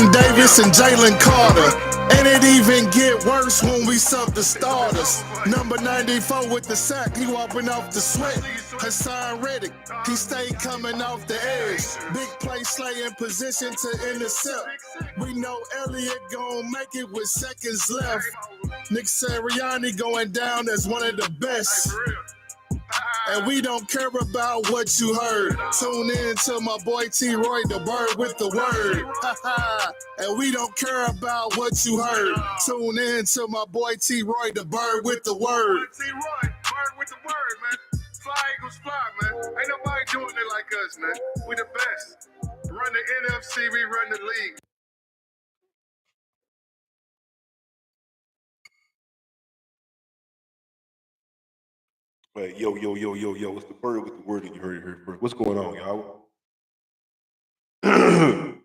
Carlton Davis and Jalen Carter. And it even get worse when we sub the starters. Number 94 with the sack, he whopping off the sweat. Hassan Reddick, he stay coming off the edge. Big play Slay in position to intercept. We know Elliott gon' make it with seconds left. Nick Sirianni going down as one of the best. And we don't care about what you heard. Tune in to my boy T. Roy, the bird with the word. And we don't care about what you heard. Tune in to my boy T. Roy, the bird with the word. T. Roy, bird with the word, man. Fly Eagles fly, man. Ain't nobody doing it like us, man. We the best. Run the NFC, we run the league. Hey, yo, it's the bird with the word that you heard here first. What's going on, y'all? Man,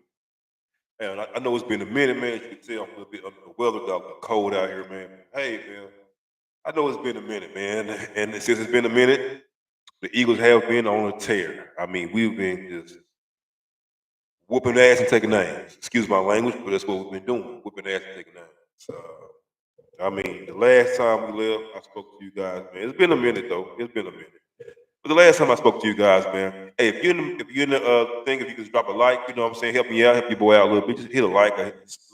I know it's been a minute, man. You can tell I'm a little bit under the weather, got a little cold out here, man. Hey, man, I know it's been a minute, man. And since it's been a minute, the Eagles have been on a tear. I mean, we've been just whooping ass and taking names. Excuse my language, but that's what we've been doing, whooping ass and taking names. I mean, the last time we left, I spoke to you guys, man. It's been a minute, though. It's been a minute. But the last time I spoke to you guys, man, hey, if you're in the thing, if you could drop a like, you know what I'm saying, help me out, help your boy out a little bit, just hit a like,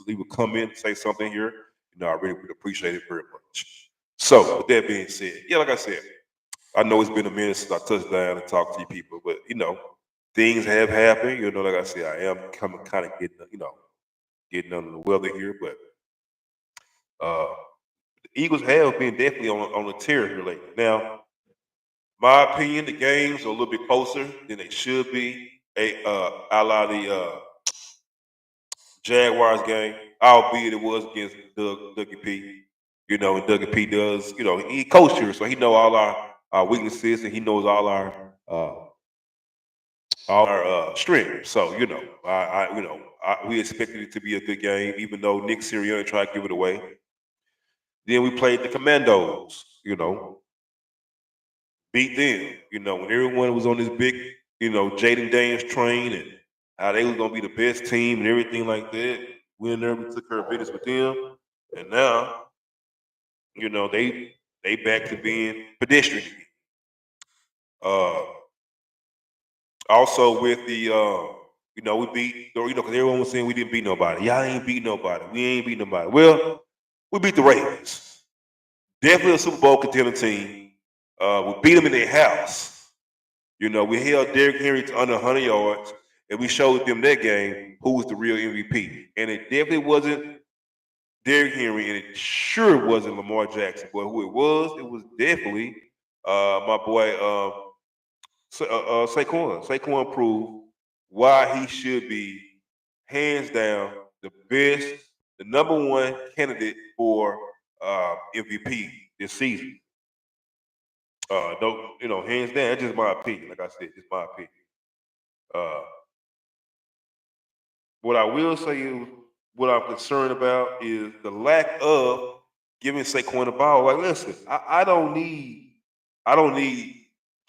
leave a comment, say something here. You know, I really would appreciate it very much. So, with that being said, yeah, like I said, I know it's been a minute since I touched down and talked to you people, but, you know, things have happened. You know, like I said, I am coming kind of getting under the weather here, but the Eagles have been definitely on a tear here lately. Now, my opinion, the games are a little bit closer than they should be. A la the Jaguars game, albeit it was against Dougie P. You know, and Dougie P does, you know, he coached here, so he know all our weaknesses and he knows all our strengths. So, you know, we expected it to be a good game, even though Nick Sirianni tried to give it away. Then we played the Commandos, you know, beat them, you know, when everyone was on this big, you know, Jaden Daniels train and how they was gonna be the best team and everything like that. We in there, we took care of business with them, and now, you know, they back to being pedestrian. Uh, Also with the, you know, we beat, or you know, because everyone was saying we didn't beat nobody. Y'all ain't beat nobody. We ain't beat nobody. Well, we beat the Ravens. Definitely a Super Bowl contender team. We beat them in their house. You know, we held Derrick Henry to under 100 yards, and we showed them that game who was the real MVP. And it definitely wasn't Derrick Henry, and it sure wasn't Lamar Jackson. But who it was definitely my boy Saquon. Saquon proved why he should be hands down the best, the number one candidate for MVP this season. Don't you know, hands down. That's just my opinion. Like I said, just my opinion. Uh, what I will say is, what I'm concerned about is the lack of giving Saquon the ball. Like, listen, I don't need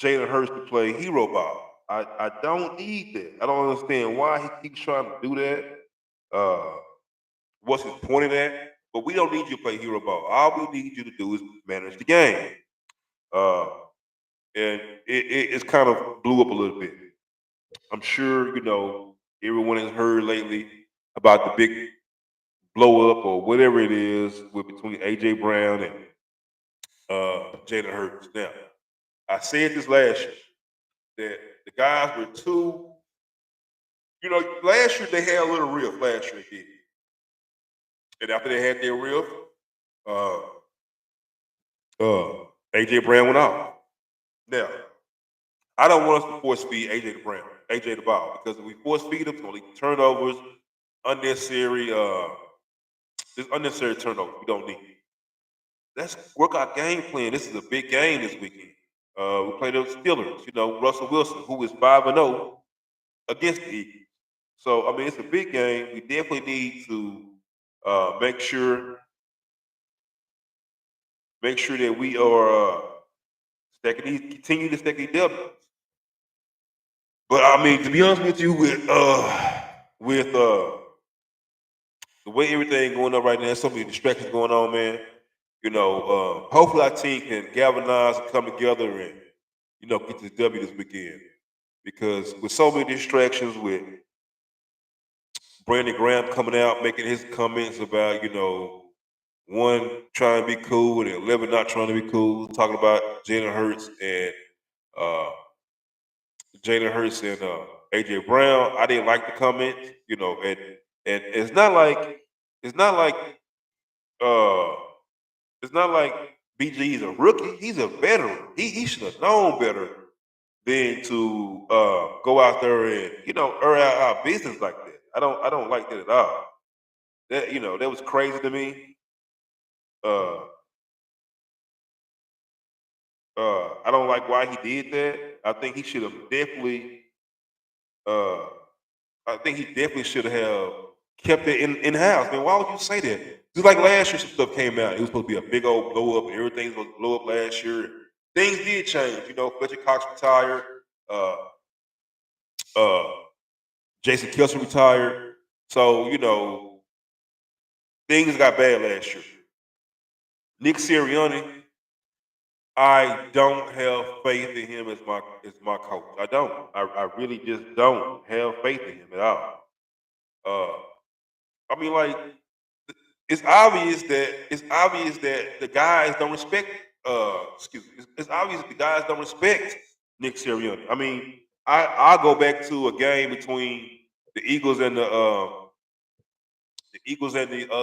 Jalen Hurts to play hero ball. I don't need that. I don't understand why he keeps trying to do that. What's his point of that? But we don't need you to play hero ball. All we need you to do is manage the game. And it's kind of blew up a little bit. I'm sure, you know, everyone has heard lately about the big blow up or whatever it is with between AJ Brown and Jalen Hurts. Now, I said this last year that the guys were too, you know, last year they had a little riff. Last year they did, and after they had their riff, uh, AJ Brown went off. Now, I don't want us to force feed AJ the ball, because if we force feed him, it's gonna lead to turnovers, unnecessary, just unnecessary turnovers. We don't need. Let's work our game plan. This is a big game this weekend. We play the Steelers. You know, Russell Wilson, who is 5-0 against the Eagles. So I mean, it's a big game. We definitely need to make sure that we are continue to stack these W's. But I mean, to be honest with you, with the way everything going on right now, so many distractions going on, man. Hopefully our team can galvanize and come together and get this W this weekend. Because with so many distractions, with Brandon Graham coming out making his comments about one trying to be cool and 11 not trying to be cool, talking about Jalen Hurts and uh, AJ Brown. I didn't like the comments, and it's not like uh, it's not like BG is a rookie. He's a veteran. He should have known better than to go out there and air out our business like that. I don't like that at all. That was crazy to me. Uh, I don't like why he did that. I think he should have definitely. Uh, I think he definitely should have kept it in house. Man, why would you say that? Just like last year, some stuff came out. It was supposed to be a big old blow up, and everything was supposed to blow up last year. Things did change. Fletcher Cox retired. Uh, uh, Jason Kelsey retired. So things got bad last year. Nick Sirianni, I don't have faith in him as my coach. I don't. I really just don't have faith in him at all. Uh, I mean, like it's obvious that the guys don't respect. Excuse me. It's obvious that the guys don't respect Nick Sirianni. I mean, I'll go back to a game between the Eagles and the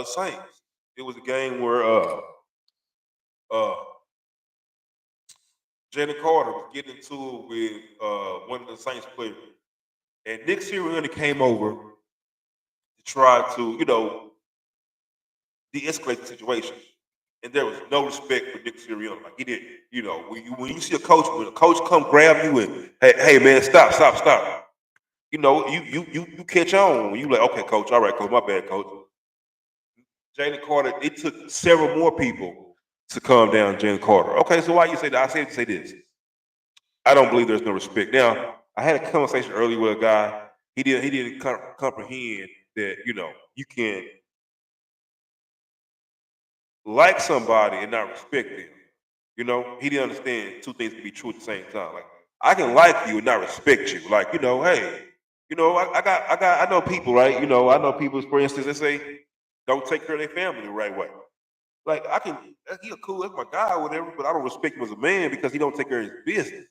Saints. It was a game where uh, Jalen Carter was getting into it with one of the Saints players, and Nick Sirianni came over to try to de-escalate the situation. And there was no respect for Nick Sirianni. Like he didn't, when you see when a coach come grab you and hey man, stop. You catch on when you like, okay, coach, all right, coach, my bad, coach. Jalen Carter, it took several more people to calm down Jalen Carter. Okay, so why you say that? I said to say this. I don't believe there's no respect. Now, I had a conversation earlier with a guy. He didn't comprehend that you can like somebody and not respect them. He didn't understand two things can be true at the same time. Like I can like you and not respect you. Like hey, I know people, right? I know people, for instance, they say don't take care of their family the right way. Like he a cool, that's my guy, or whatever, but I don't respect him as a man because he don't take care of his business.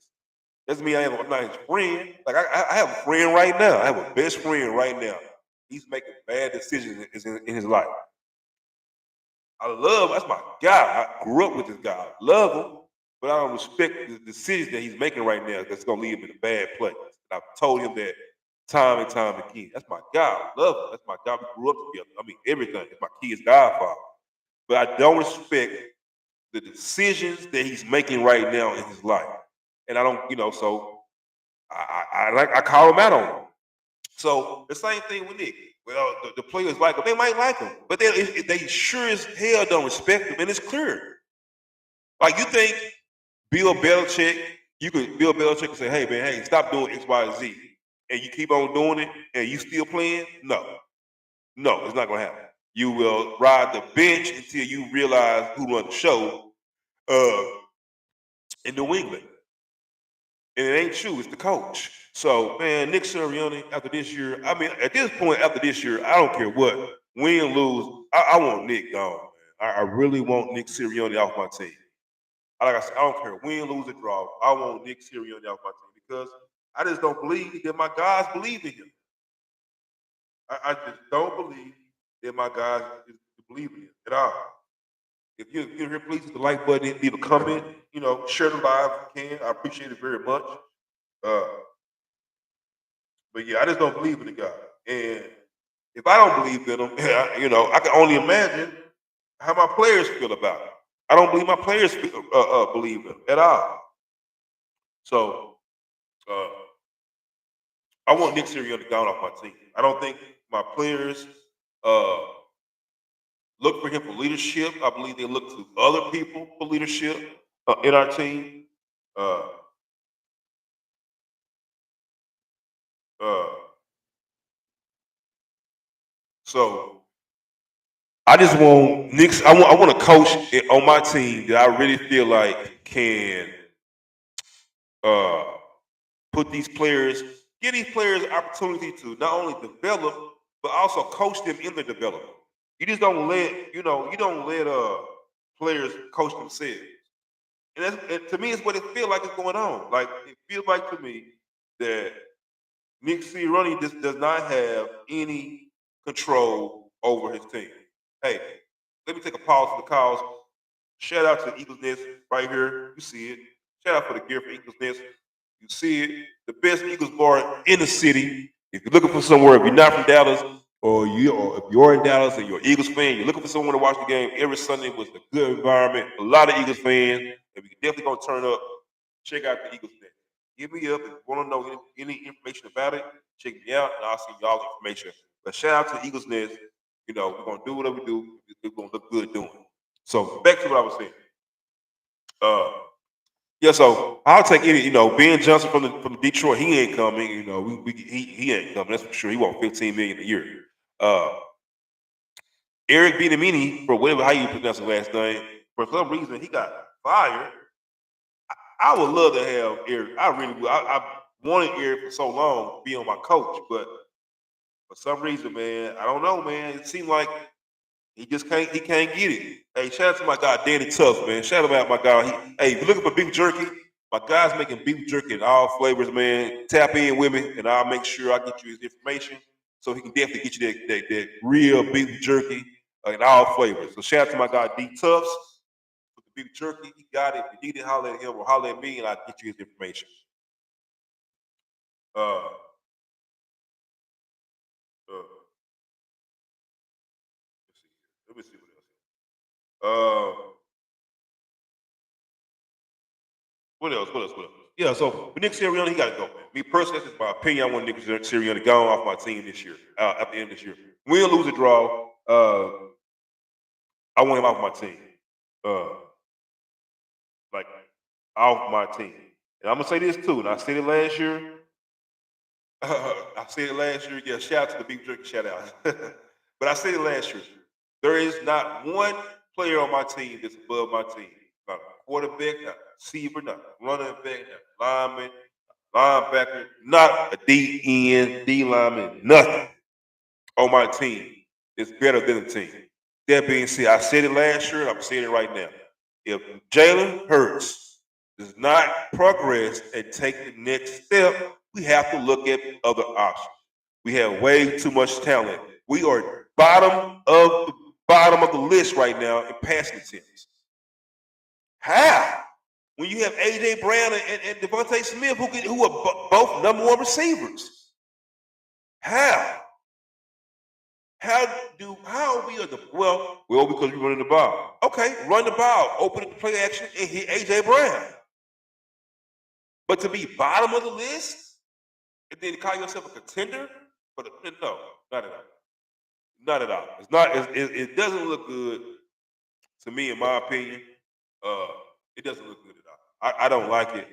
Doesn't mean I'm not his friend. Like I have a friend right now. I have a best friend right now. He's making bad decisions in his life. That's my guy. I grew up with this guy. I love him, but I don't respect the decisions that he's making right now that's gonna leave him in a bad place. And I've told him that time and time again. That's my guy. I love him. That's my guy. We grew up together. I mean, everything. It's my kid's godfather. But I don't respect the decisions that he's making right now in his life. And I don't, so I call him out on him. So the same thing with Nick. Well, the players like him. They might like him, but they sure as hell don't respect him, and it's clear. Like you think Bill Belichick can say, "Hey man, hey, stop doing X, Y, and Z," and you keep on doing it, and you still playing? No, it's not gonna happen. You will ride the bench until you realize who run the show in New England. And it ain't you, it's the coach. So, man, Nick Sirianni, after this year, I mean, at this point, after this year, I don't care what, win, lose, I want Nick gone, man. I really want Nick Sirianni off my team. Like I said, I don't care, win, lose, or draw. I want Nick Sirianni off my team because I just don't believe that my guys believe in him. I just don't believe that my guys believe in him at all. If you're here, please hit the like button, leave a comment, share the live if you can. I appreciate it very much. Uh, but yeah, I just don't believe in the guy. And if I don't believe in him, I can only imagine how my players feel about it. I don't believe my players believe him at all. So I want Nick Sirianni gone off my team. I don't think my players look for him for leadership. I believe they look to other people for leadership in our team. Uh, so I just want Knicks. I want a coach on my team that I really feel like can uh, put these players, give these players an opportunity to not only develop but also coach them in the development. You just don't let you don't let players coach themselves. And to me, it's what it feels like is going on. Like it feels like to me that Nick Sirianni just does not have any control over his team. Hey, let me take a pause for the calls. Shout out to the Eagles Nest right here. You see it. Shout out for the gear for Eagles Nest. You see it. The best Eagles bar in the city. If you're looking for somewhere, if you're not from Dallas, or if you're in Dallas and you're an Eagles fan, you're looking for someone to watch the game every Sunday was a good environment. A lot of Eagles fans. If you're definitely gonna turn up, check out the Eagles Nest. Hit me up if you want to know any information about it. Check me out, and I'll send y'all the information. But shout out to the Eagles Nest. You know, we're gonna do whatever we do. We're gonna look good doing it. So back to what I was saying. Yeah, so I'll take any. You know, Ben Johnson from Detroit, he ain't coming. You know, he ain't coming. That's for sure. He want $15 million a year. Eric Bieniemy, for whatever how you pronounce his last name, for some reason he got fired. I would love to have Eric. I really would. I wanted Eric for so long to be on my coach, but for some reason, man, I don't know, man. It seemed like he just can't. He can't get it. Hey, shout out to my guy Danny Tuff, man. Shout out my guy. Hey, if you're looking for beef jerky, my guy's making beef jerky in all flavors, man. Tap in with me, and I'll make sure I get you his information so he can definitely get you that real beef jerky in all flavors. So shout out to my guy D Tuffs with the beef jerky. He got it. If you need it, holler at him or holler at me, and I'll get you his information. Uh, uh, let me see what else. What else? What else? What else? Yeah, so with Nick Sirianni, he got to go. Me personally, that's just my opinion. I want Nick Sirianni gone off my team this year, at the end of this year. Win, lose, or draw, I want him off my team. Uh, like, off my team. And I'm going to say this too, and I said it last year. I said it last year. Yeah, shout out to the Big Jerky, shout out. But I said it last year. There is not one player on my team that's above my team. Not a quarterback, not a receiver, not a running back, not a lineman, linebacker, not a DN, D lineman, nothing on my team is better than the team. That being said, I said it last year, I'm saying it right now. If Jalen Hurts does not progress and take the next step, we have to look at other options. We have way too much talent. We are bottom of the list right now in passing attempts. How? When you have AJ Brown and Devontae Smith, who are both number one receivers. How? How are we well because we're running the ball. Okay, run the ball, open up the play action, and hit AJ Brown. But to be bottom of the list and then call yourself a contender, no, not at all. Not at all. It's not. It doesn't look good to me, in my opinion. It doesn't look good at all. I don't like it.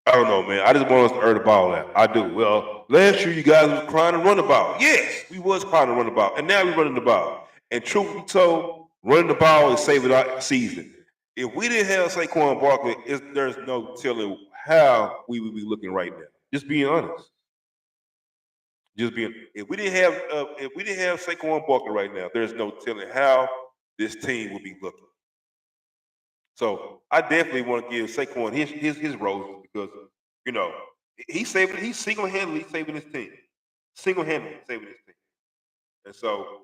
I don't know, man. I just want us to earn the ball out. I do. Well, last year you guys was crying to run the ball. Yes, we was crying to run the ball, and now we're running the ball. And truth be told, running the ball is saving our season. If we didn't have Saquon Barkley, there's no telling how we would be looking right now. Just being honest. Just being. If we didn't have Saquon Barkley right now, there's no telling how this team would be looking. So I definitely want to give Saquon his roses because he's single-handedly saving his team, single-handedly saving his team. And so,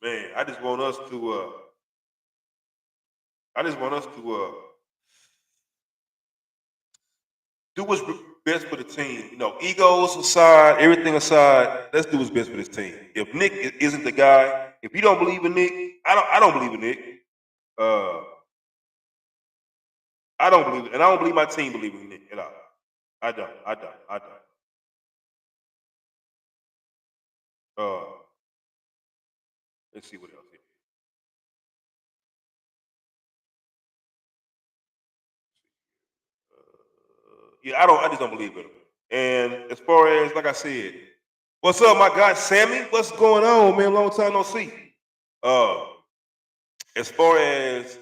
man, I just want us to do what's best for the team. Egos aside, everything aside, let's do what's best for this team. If Nick isn't the guy, if you don't believe in Nick, I don't believe in Nick. I don't believe it, and I don't believe my team believes in Nick at all. I don't. Let's see what else here. Yeah, I just don't believe in him. And as far as like I said, What's up, my guy Sammy? What's going on, man? Long time no see. As far as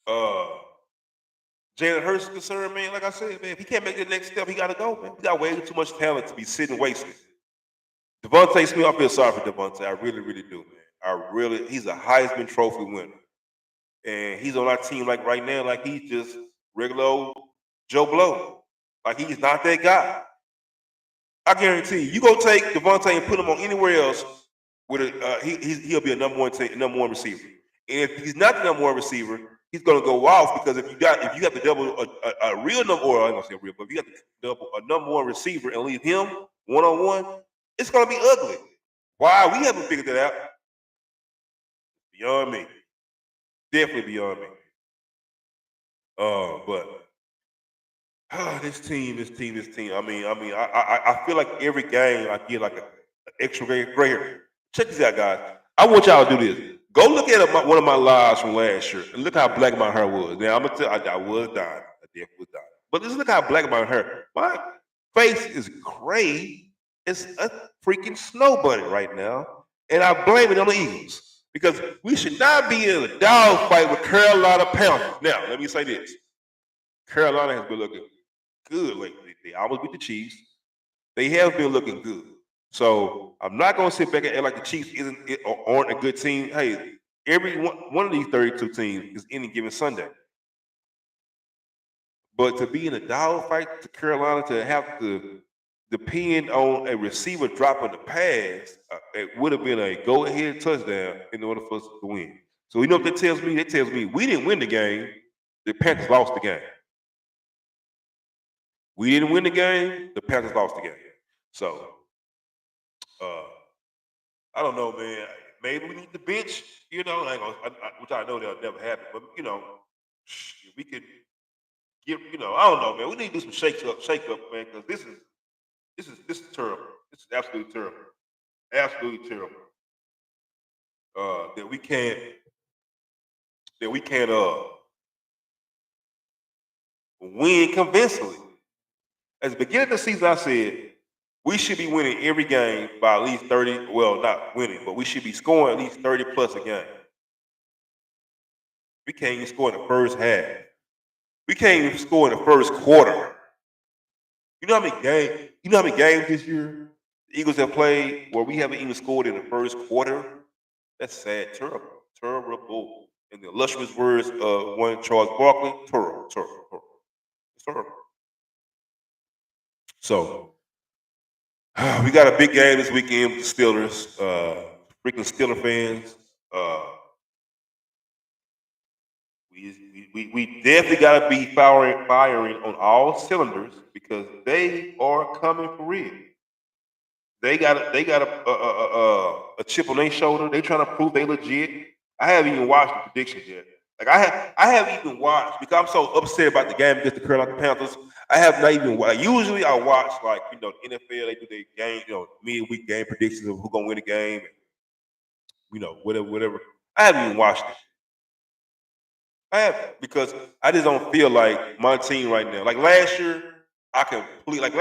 Jalen Hurts is concerned, man, like I said, man, if he can't make the next step, he got to go, man. He got way too much talent to be sitting wasted. Devontae Smith, I feel sorry for Devontae. I really, really do, man. He's a Heisman Trophy winner. And he's on our team like right now, like he's just regular old Joe Blow. Like he's not that guy. I guarantee you go take Devontae and put him on anywhere else with he'll be a number one receiver. And if he's not the number one receiver, he's gonna go off because if you have to double a real number, or I'm gonna say real, but if you have to double a number one receiver and leave him one-on-one, it's gonna be ugly. Why we haven't figured that out? Beyond me. Definitely beyond me. This team. I mean, I feel like every game I get like an extra gray hair. Check this out, guys. I want y'all to do this. Go look at one of my lives from last year and look how black my hair was. Now I'm gonna tell you, I was dying. I definitely was dying. But just look how black my hair. My face is gray. It's a freaking snow bunny right now, and I blame it on the Eagles because we should not be in a dogfight with Carolina Panthers. Now, let me say this: Carolina has been looking good lately. They almost beat the Chiefs. They have been looking good. So I'm not going to sit back and act like the Chiefs aren't a good team. Hey, every one of these 32 teams is any given Sunday. But to be in a dogfight to Carolina, to have to depend on a receiver dropping the pass, it would have been a go-ahead touchdown in order for us to win. So you know what that tells me? That tells me we didn't win the game. The Panthers lost the game. We didn't win the game. The Panthers lost the game. So, I don't know, man. Maybe we need the bench, you know, which I know that'll never happen. But, you know, we could give, you know, I don't know, man. We need to do some shake up, man, because this is terrible. This is absolutely terrible. Absolutely terrible. That we can't win convincingly. At the beginning of the season, I said we should be winning every game by at least 30. Well, not winning, but we should be scoring at least 30 plus a game. We can't even score in the first half. We can't even score in the first quarter. You know how many games this year the Eagles have played where we haven't even scored in the first quarter? That's sad, terrible. In the illustrious words of one Charles Barkley, terrible. It's terrible. So we got a big game this weekend with the Steelers. Freaking Steeler fans. We definitely got to be firing on all cylinders because they are coming for real. They got a chip on their shoulder. They trying to prove they legit. I haven't even watched the predictions yet. Like I haven't even watched because I'm so upset about the game against the Carolina Panthers. I have not even watched. Usually I watch like the NFL. They do their game, midweek game predictions of who's gonna win the game. And, whatever. I haven't even watched it. I haven't because I just don't feel like my team right now. Like last year, I completely like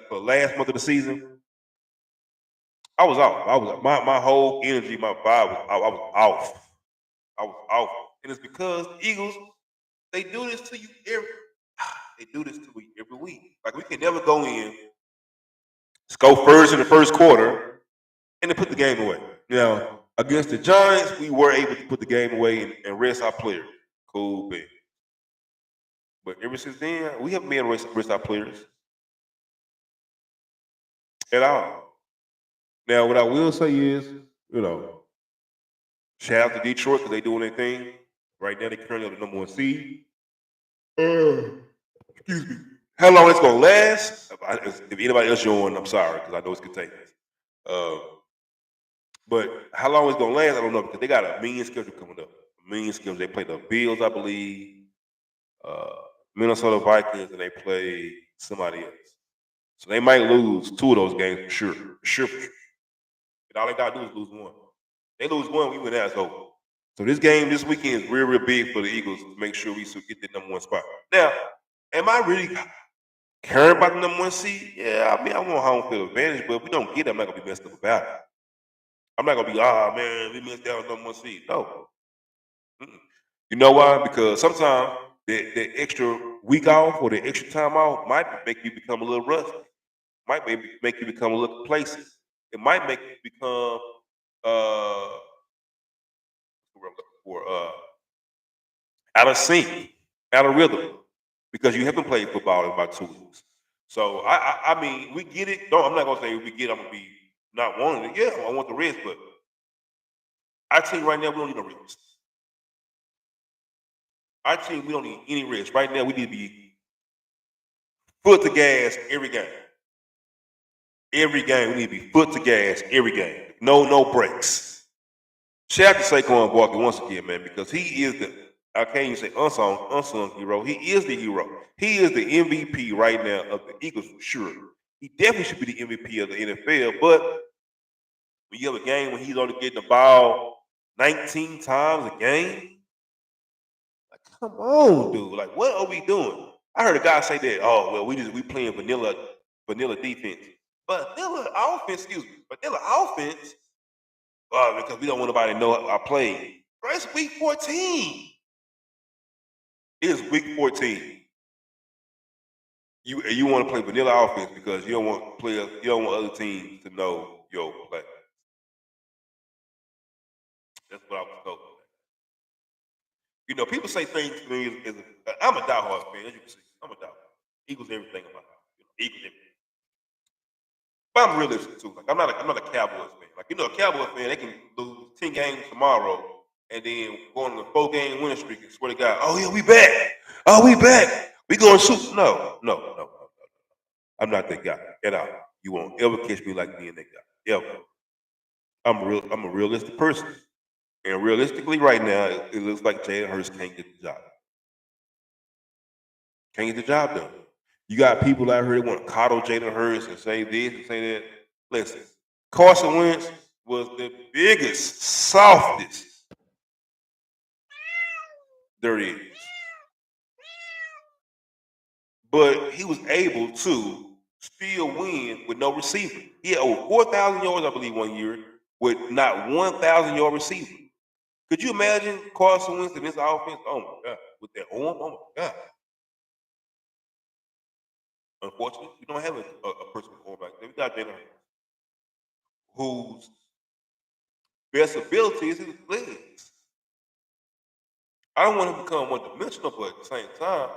for the last month of the season, I was off. My whole energy, my vibe I was off. I was off. And it's because the Eagles, they do this to you every week. Like we can never go in, go first in the first quarter, and then put the game away. Now, against the Giants, we were able to put the game away and rest our players. Cool, man. But ever since then, we haven't been able to rest our players at all. Now, what I will say is, shout out to Detroit because they doing their thing. Right now, they currently on the number 1 seed. Excuse me. How long it's gonna last? If anybody else join, I'm sorry because I know it's contagious. But how long it's gonna last, I don't know because they got a mean schedule coming up. They play the Bills, I believe, Minnesota Vikings, and they play somebody else. So they might lose 2 of those games for sure. And all they gotta do is lose 1. They lose 1, we win that, it's over. So this game this weekend is real big for the Eagles to make sure we get the number 1 spot. Now, am I really caring about the number 1 seed, yeah, I mean, I want home field advantage, but if we don't get it, I'm not gonna be messed up about it. I'm not gonna be, man, we missed out on number 1 seed. No. Mm-mm. You know why? Because sometimes the extra week off or the extra time off might make you become a little rusty. Might make you become a little complacent. It might make you become uh what I'm looking for, out of sync, out of rhythm, because you haven't played football in about 2 weeks. So I mean, we get it. No, I'm not gonna say we get. I'm gonna be not wanting it. Yeah, I want the rest, but I tell you right now, we don't need no rest. I tell you, we don't need any rest. Right now, we need to be foot to gas every game. Every game, we need to be foot to gas every game. No breaks. Shout out to Saquon Barkley once again, man, because he is the, I can't even say unsung hero. He is the hero. He is the MVP right now of the Eagles for sure. He definitely should be the MVP of the NFL. But when you have a game when he's only getting the ball 19 times a game, like, come on, dude. Like, what are we doing? I heard a guy say that, oh, well, we playing vanilla defense. Vanilla offense, because we don't want nobody to know our play. Bro, it's week 14. It is week 14. You want to play vanilla offense because you don't want other teams to know your play. That's what I was told. You know, people say things to me I'm a diehard fan, as you can see. I'm a diehard. Eagles everything in my house. Eagles everything. But I'm realistic too. Like I'm not a Cowboys fan. Like, a Cowboys fan, they can lose 10 games tomorrow and then go on a 4-game winning streak and swear to God, oh yeah, we back. Oh, we back. We going to shoot. No. I'm not that guy at all. You won't ever catch me like being that guy. Ever. I'm a realistic person. And realistically right now, it looks like Jalen Hurts can't get the job. Can't get the job done. You got people out here that want to coddle Jalen Hurts and say this and say that. Listen, Carson Wentz was the biggest, softest there is. But he was able to still win with no receiver. He had over 4,000 yards, I believe, one year with not 1,000-yard receiver. Could you imagine Carson Wentz in this offense? Oh my God, with that arm, oh my God. Unfortunately, we don't have a person with arm like that. We got Jalen Hurts, whose best ability is his legs. I don't want him to become one-dimensional, but at the same time,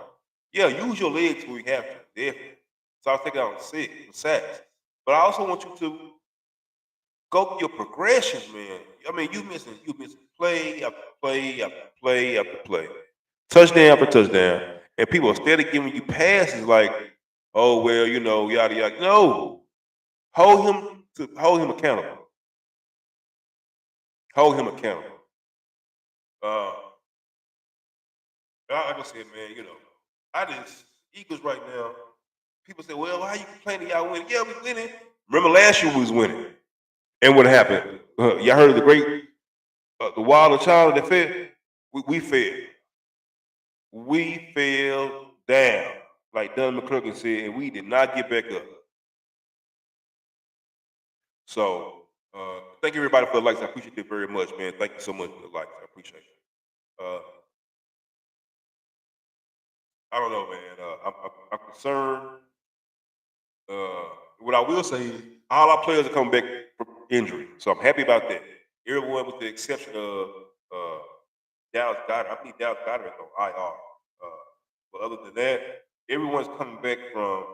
yeah, use your legs when we have to. Definitely. So I'll take out sacks. But I also want you to go through your progression, man. I mean, you missing play after play after play after play. Touchdown after touchdown. And people instead of giving you passes like, oh well, yada yada. No. Hold him accountable. Hold him accountable. Like I said, man, Eagles right now, people say, well, how you complaining y'all winning? Yeah, we winning. Remember last year we was winning. And what happened? Y'all heard of the great, the wild child that fell? We fell. We fell down, like Don McClurkin said, and we did not get back up. So, thank you everybody for the likes. I appreciate it very much, man. Thank you so much for the likes. I appreciate it. I don't know, man. I'm concerned. What I will say is all our players are coming back from injury, so I'm happy about that. Everyone, with the exception of Dallas Goedert. I believe Dallas Goedert is on IR. But other than that, everyone's coming back from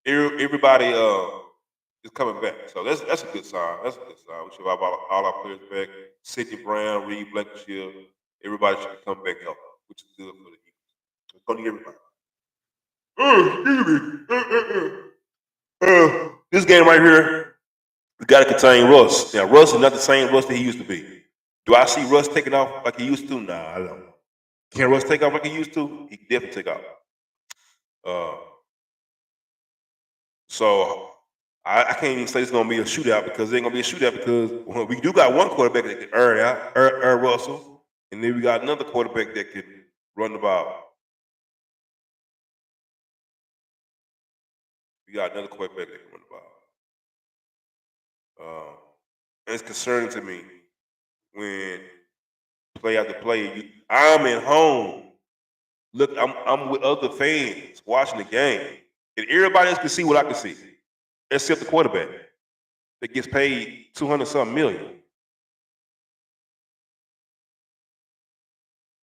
everybody is coming back. So that's a good sign. That's a good sign. We should have all our players back. Sidney Brown, Reed Blankenship, everybody should be coming back healthy, which is good for the Eagles. It's going to get everybody. This game right here, we got to contain Russ. Now, Russ is not the same Russ that he used to be. Do I see Russ taking off like he used to? Nah, I don't. Can Russ take off like he used to? He can definitely take off. So I can't even say it's gonna be a shootout because it ain't gonna be a shootout because we do got one quarterback that can earn Russell, and then we got another quarterback that can run the ball. We got another quarterback that can run the ball. And it's concerning to me when play after play, I'm at home. Look, I'm with other fans watching the game, and everybody else can see what I can see, except the quarterback that gets paid 200-something million.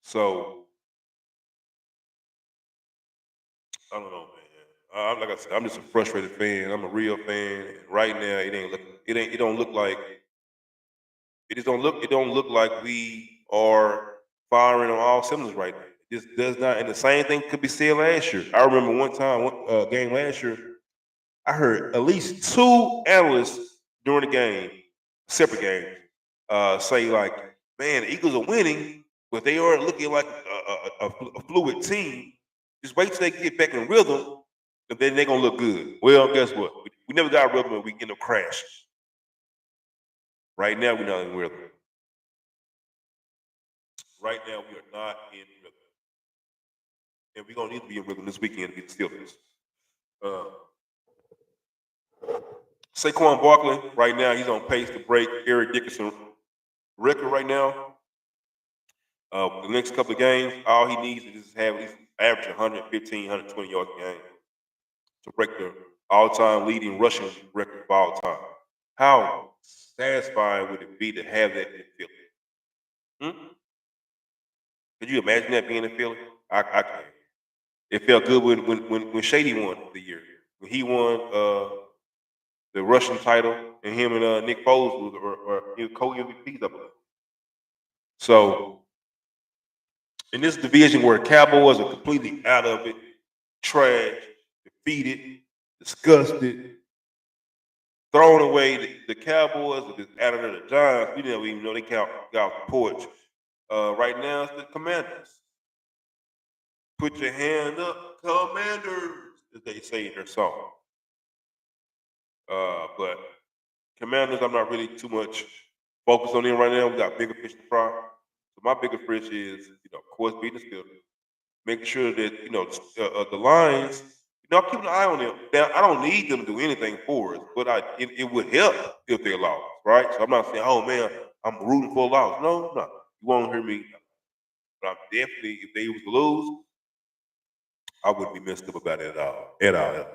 So I don't know, man. I'm like I said, I'm just a frustrated fan. I'm a real fan. And right now, it don't look like it don't look like we are firing on all cylinders right now. This does not, and the same thing could be said last year. I remember one time, one game last year, I heard at least two analysts during the game, separate games, say like, "Man, the Eagles are winning, but they are looking like a fluid team. Just wait till they get back in rhythm, and then they're gonna look good." Well, guess what? We never got rhythm, and we end up crashing. Right now, we're not in rhythm. Right now, we are not in rhythm, and we're gonna need to be in rhythm this weekend to get the Steelers. Saquon Barkley, right now, he's on pace to break Eric Dickerson record right now. The next couple of games, all he needs is just have at least average 115, 120 yards a game to break the all-time leading rushing record of all time. How satisfying would it be to have that in Philly? Hmm? Could you imagine that being in Philly? I can't. It felt good when Shady won the year. When he won the rushing title, and him and Nick Foles were co-MVPs, I believe. So in this division where Cowboys are completely out of it, trash, defeated, disgusted, throwing away the Cowboys are just out of there. The Giants, we didn't even know they got off the porch. Right now, it's the Commanders. Put your hand up, Commanders, as they say in their song. But Commanders, I'm not really too much focused on them right now. We got bigger fish to fry. So my bigger fish is, of course, beating the Steelers, making sure that the Lions. I'm keeping an eye on them. Now, I don't need them to do anything for us, but it would help if they lost, right? So I'm not saying, oh man, I'm rooting for a loss. No, no, you won't hear me. But I'm definitely, if they was to lose, I wouldn't be messed up about it at all.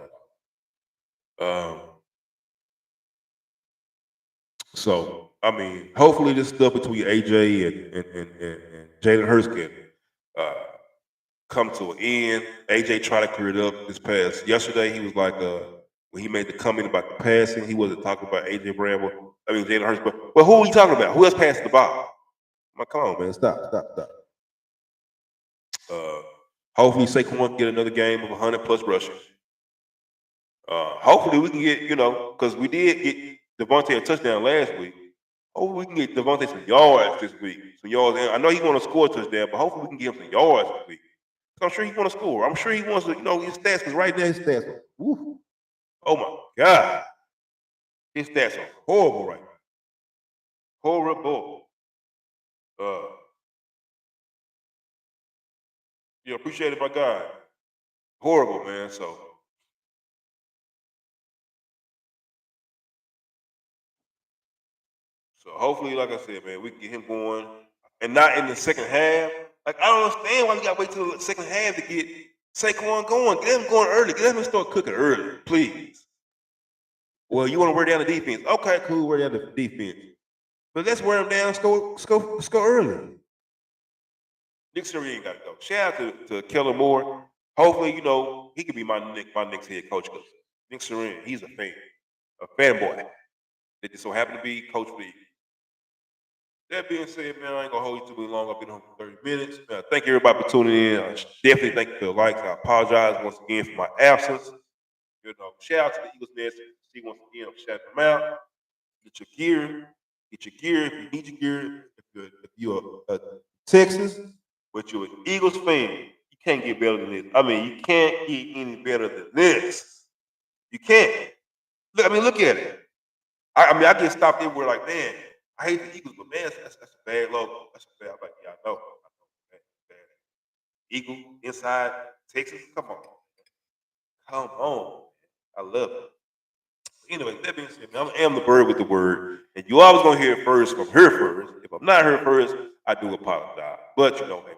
So I mean, hopefully this stuff between AJ and Jalen Hurts can come to an end. AJ tried to clear it up this past yesterday. He was like, when he made the comment about the passing, he wasn't talking about AJ Bramble. I mean Jalen Hurts, but who are you talking about? Who else passed the ball? I'm like, come on, man, stop. Hopefully Saquon can get another game of 100+ rushing. Hopefully we can get, because we did get Devontae a touchdown last week. Hopefully we can get Devontae some yards this week. Some yards. I know he want to score a touchdown, but hopefully we can give him some yards this week. I'm sure he want to score. I'm sure he wants to, his stats, because right now his stats are, woo, oh my God. His stats are horrible right now. Horrible. Appreciate it, my God. Horrible, man. So hopefully, like I said, man, we can get him going, and not in the second half. Like, I don't understand why we got to wait till the second half to get Saquon going. Get him going early. Get him to start cooking early, please. Well, you want to wear down the defense? Okay, cool. Wear down the defense, but let's wear him down. Score early. Nick Sirianni got to go. Shout out to Kellen Moore. Hopefully, he could be my next head coach. Nick Sirianni, he's a fanboy. They just so happen to be coach for the Eagles. That being said, man, I ain't gonna hold you too long. I've been home for 30 minutes. Thank everybody for tuning in. I definitely thank you for the likes. I apologize once again for my absence. Shout out to the Eagles Nest. See once again, I'm shouting them out. Get your gear. If you need your gear. If you're a Texas, but you're an Eagles fan, you can't get better than this. I mean, you can't get any better than this. You can't. Look at it. I mean, I get stopped everywhere like, man, I hate the Eagles, but man, that's a bad logo. That's a bad. I'm like, yeah, I know, man, bad. Eagle inside Texas. Come on. I love it. Anyway, that being said, man, I am the bird with the word, and you always gonna hear it first from her first. If I'm not here first, I do apologize. But you know, hey, man,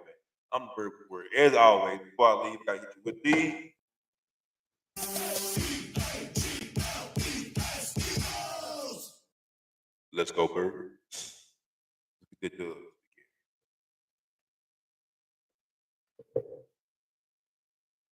I'm the bird with the word. As always, before I leave, I gotta hit you with the. Let's go, bird. Get the